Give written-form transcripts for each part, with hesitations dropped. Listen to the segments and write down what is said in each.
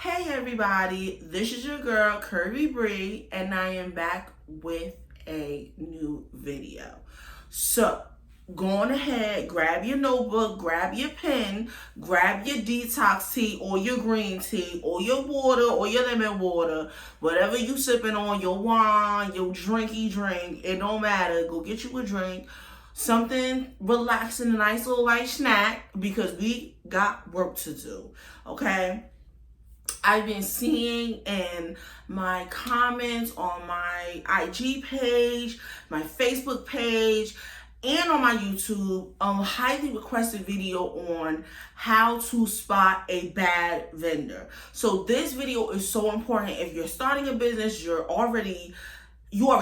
Hey everybody, this is your girl Curvy Bree, and I am back with a new video. So, go on ahead, grab your notebook, grab your pen, grab your detox tea or your green tea or your water or your lemon water, whatever you sipping on, your wine, your drinky drink, it don't matter. Go get you a drink, something relaxing, a nice little light snack, because we got work to do, okay? I've been seeing in my comments on my IG page, my Facebook page, and on my YouTube, highly requested video on how to spot a bad vendor. So this video is so important. If you're starting a business, you already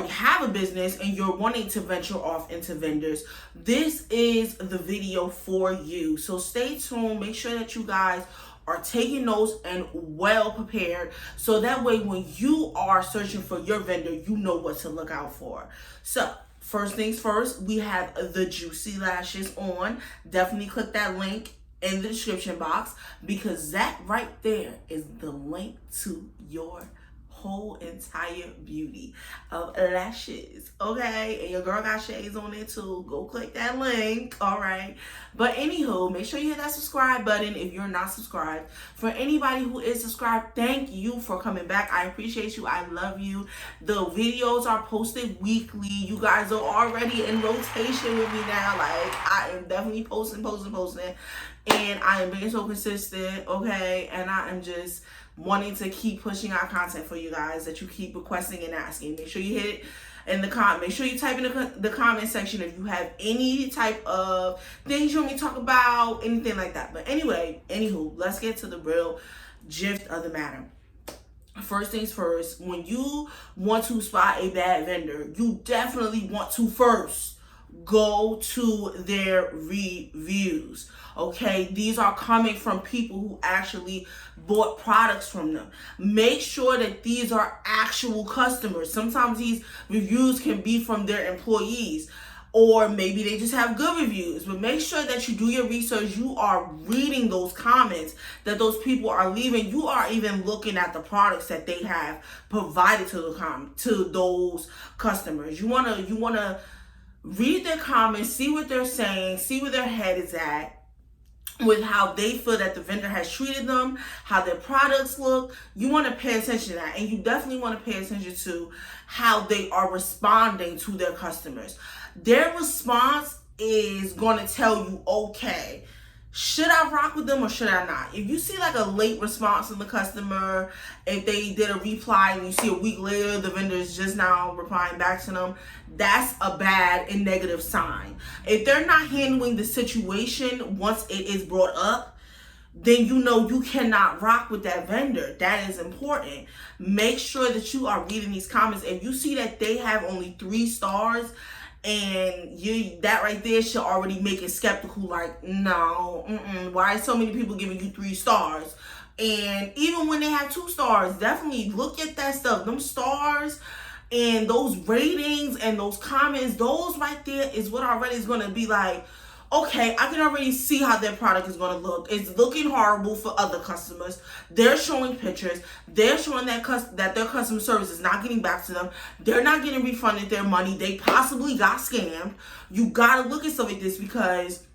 have a business and you're wanting to venture off into vendors, this is the video for you. So stay tuned. Make sure that you guys are taking notes and well prepared, so that way when you are searching for your vendor, you know what to look out for. So first things first, we have the Juicy Lashes on. Definitely click that link in the description box, because that right there is the link to your whole entire beauty of lashes, okay? And your girl got shades on it too. Go click that link, all right? But anywho, make sure you hit that subscribe button if you're not subscribed. For anybody who is subscribed, thank you for coming back. I appreciate you. I love you. The videos are posted weekly. You guys are already in rotation with me now. Like, I am definitely posting. And I am being so consistent, okay? And I am just wanting to keep pushing out content for you guys that you keep requesting and asking. Make sure you hit it in the comment. Make sure you type in the comment section if you have any type of things you want me to talk about, anything like that. But anyway, anywho, let's get to the real gist of the matter. First things first, when you want to spot a bad vendor, you definitely want to first go to their reviews, okay? These are coming from people who actually bought products from them. Make sure that these are actual customers. Sometimes these reviews can be from their employees, or maybe they just have good reviews. But make sure that you do your research. You are reading those comments that those people are leaving. You are even looking at the products that they have provided to those customers. You wanna read their comments, see what they're saying, see where their head is at with how they feel that the vendor has treated them, how their products look. You want to pay attention to that, and you definitely want to pay attention to how they are responding to their customers. Their response is going to tell you, okay, should I rock with them or should I not? If you see like a late response from the customer, if they did a reply and you see a week later the vendor is just now replying back to them, that's a bad and negative sign. If they're not handling the situation once it is brought up, then you know you cannot rock with that vendor. That is important. Make sure that you are reading these comments. If you see that they have only 3 stars, and that right there should already make it skeptical, like, no, why are so many people giving you 3 stars? And even when they have 2 stars, definitely look at that stuff. Them stars and those ratings and those comments, those right there is what already is going to be like, okay, I can already see how their product is going to look. It's looking horrible for other customers. They're showing pictures. They're showing that their customer service is not getting back to them. They're not getting refunded their money. They possibly got scammed. You got to look at stuff like this, because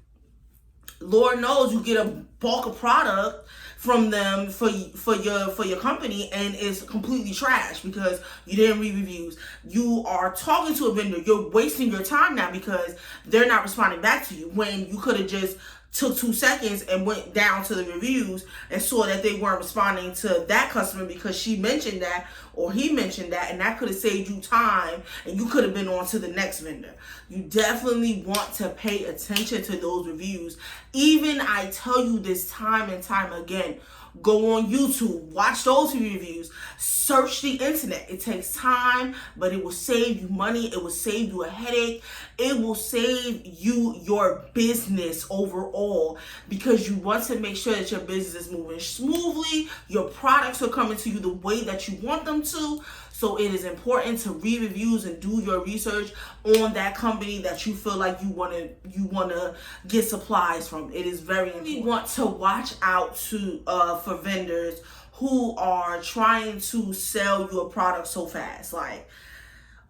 Lord knows you get a bulk of product from them for your company, and it's completely trash because you didn't read reviews. You are talking to a vendor, you're wasting your time now because they're not responding back to you, when you could have just took 2 seconds and went down to the reviews and saw that they weren't responding to that customer because she mentioned that or he mentioned that, and that could have saved you time and you could have been on to the next vendor. You definitely want to pay attention to those reviews. Even I tell you this time and time again, go on YouTube, watch those reviews, search the internet. It takes time, but it will save you money. It will save you a headache. It will save you your business overall, because you want to make sure that your business is moving smoothly. Your products are coming to you the way that you want them to. So it is important to read reviews and do your research on that company that you feel like you wanna get supplies from. It is very important. You want to watch out for vendors who are trying to sell you a product so fast. Like,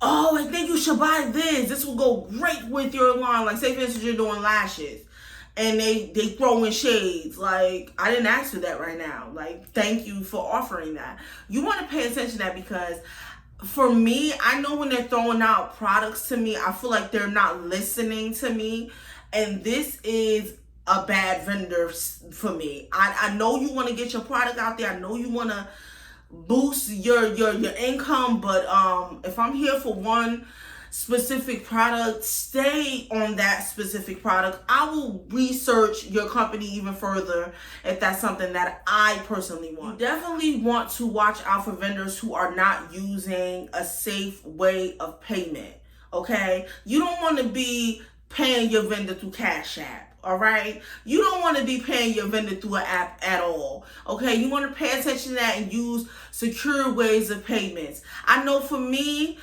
oh, I think you should buy this. This will go great with your line. Like, say for instance, you're doing lashes and they throw in shades. Like, I didn't ask for that right now. Like, thank you for offering that. You want to pay attention to that, because for me, I know when they're throwing out products to me, I feel like they're not listening to me. And this is a bad vendor for me. I know you want to get your product out there. I know you want to boost your income, but if I'm here for one specific product, stay on that specific product. I will research your company even further if that's something that I personally want. You definitely want to watch out for vendors who are not using a safe way of payment, okay? You don't want to be paying your vendor through Cash App. All right, you don't want to be paying your vendor through an app at all. Okay, you want to pay attention to that and use secure ways of payments. I know for me,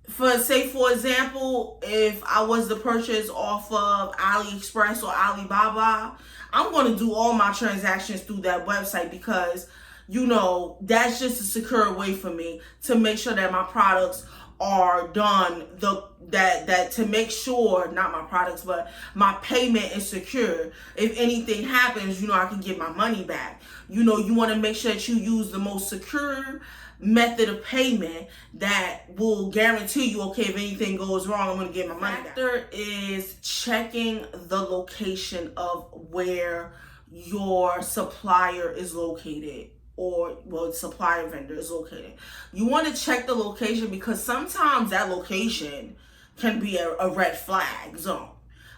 for example, if I was to purchase off of AliExpress or Alibaba, I'm going to do all my transactions through that website, because that's just a secure way for me to make sure that my products are done, that to make sure, not my products, but my payment is secure. If anything happens, I can get my money back. You want to make sure that you use the most secure method of payment that will guarantee you, okay, if anything goes wrong, I'm going to get my money back. Factor is checking the location of where your supplier is located, or supplier vendor is located. You want to check the location, because sometimes that location can be a red flag zone.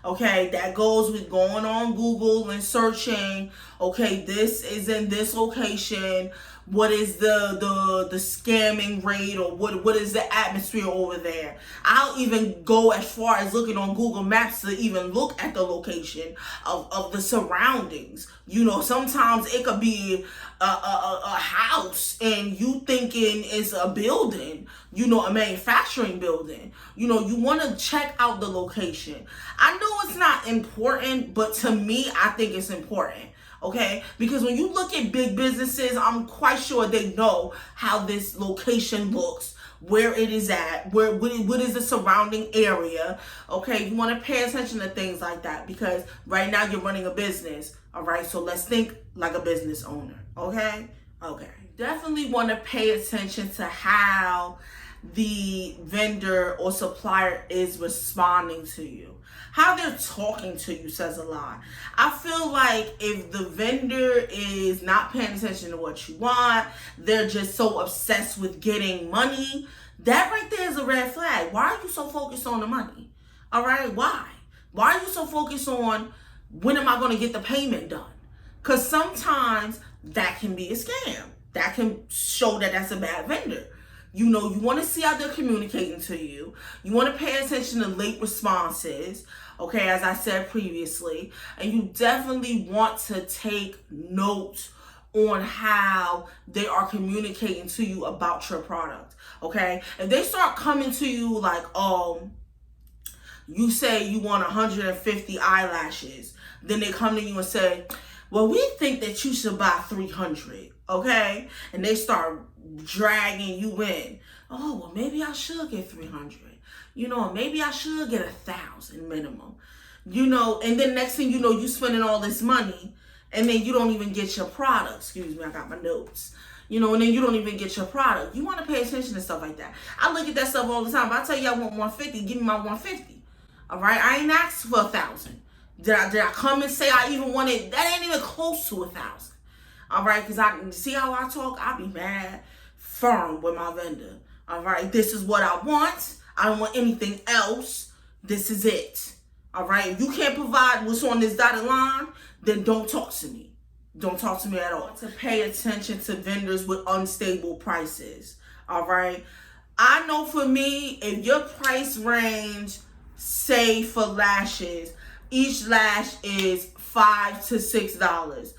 Okay, that goes with going on Google and searching, okay, this is in this location. What is the scamming rate, or what is the atmosphere over there? I'll even go as far as looking on Google Maps to even look at the location of the surroundings. Sometimes it could be a house and you thinking it's a building, a manufacturing building. You want to check out the location. I know it's not important, but to me, I think it's important. Okay, because when you look at big businesses, I'm quite sure they know how this location looks, where it is at, what is the surrounding area. Okay, you want to pay attention to things like that, because right now you're running a business. All right, so let's think like a business owner. Okay, definitely want to pay attention to how the vendor or supplier is responding to you. How they're talking to you says a lot. I feel like if the vendor is not paying attention to what you want, they're just so obsessed with getting money, that right there is a red flag. Why are you so focused on the money? All right, why? Why are you so focused on when am I going to get the payment done? Because sometimes that can be a scam. That can show that that's a bad vendor. You want to see how they're communicating to you. You want to pay attention to late responses, okay, as I said previously. And you definitely want to take note on how they are communicating to you about your product, okay? If they start coming to you like, you say you want 150 eyelashes, then they come to you and say, well, we think that you should buy 300, okay? And they start dragging you in. Oh, well, maybe I should get 300. Maybe I should get 1,000 minimum. And then next thing you know, you spending all this money, and then you don't even get your product. Excuse me, I got my notes. And then you don't even get your product. You want to pay attention to stuff like that. I look at that stuff all the time. If I tell you I want 150, give me my 150. All right? I ain't asked for 1,000. Did I come and say I even wanted? That ain't even close to 1,000. All right? Because I see how I talk. I be mad firm with my vendor. All right? This is what I want. I don't want anything else. This is it. All right? If you can't provide what's on this dotted line, then don't talk to me. Don't talk to me at all. To pay attention to vendors with unstable prices. All right? I know for me, if your price range, say for lashes, each lash is $5 to $6.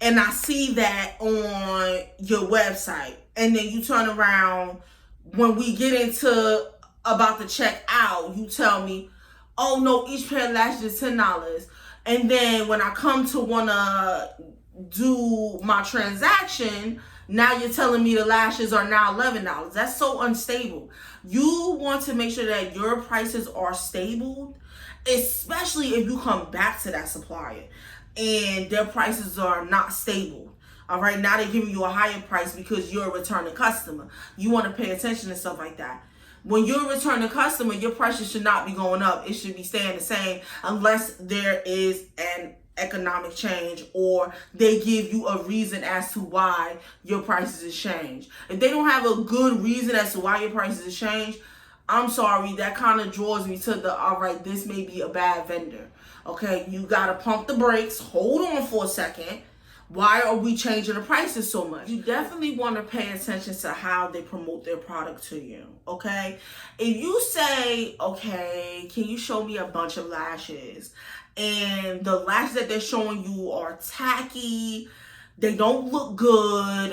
And I see that on your website. And then you turn around, when we get into about to check out, you tell me, oh no, each pair of lashes is $10. And then when I come to want to do my transaction, Now you're telling me the lashes are now $11. That's so unstable. You want to make sure that your prices are stable, especially if you come back to that supplier and their prices are not stable. All right, now they're giving you a higher price because you're a returning customer. You want to pay attention to stuff like that. When you're a returning customer, your prices should not be going up. It should be staying the same unless there is an economic change or they give you a reason as to why your prices has changed. If they don't have a good reason as to why your prices has changed, I'm sorry, that kind of draws me to the, all right, this may be a bad vendor. Okay, you got to pump the brakes. Hold on for a second. Why are we changing the prices so much? You definitely want to pay attention to how they promote their product to you, okay? If you say, okay, can you show me a bunch of lashes? And the lashes that they're showing you are tacky, they don't look good,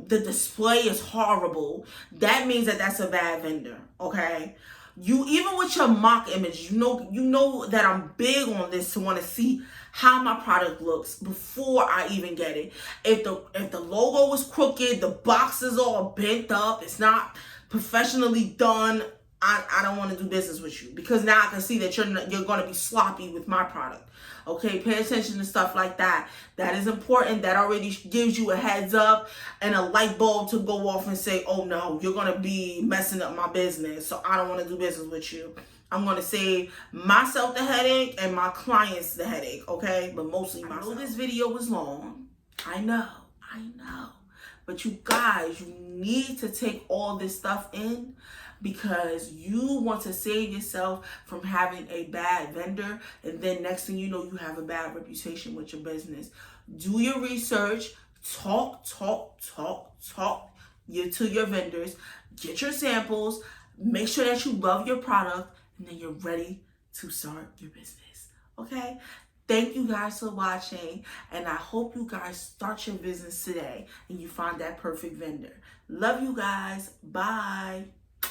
the display is horrible, that means that that's a bad vendor, okay? You, even with your mock image, you know that I'm big on this to want to see how my product looks before I even get it. If the logo is crooked, the box is all bent up, it's not professionally done, I don't want to do business with you, because now I can see that you're going to be sloppy with my product. Okay, pay attention to stuff like that. That is important. That already gives you a heads up and a light bulb to go off and say, oh no, you're going to be messing up my business, so I don't want to do business with you. I'm going to save myself the headache and my clients the headache, okay? But mostly myself. I know this video was long. I know. But you guys, you need to take all this stuff in because you want to save yourself from having a bad vendor, and then next thing you know, you have a bad reputation with your business. Do your research. Talk to your vendors. Get your samples. Make sure that you love your product, and then you're ready to start your business. Okay? Thank you guys for watching, and I hope you guys start your business today and you find that perfect vendor. Love you guys. Bye.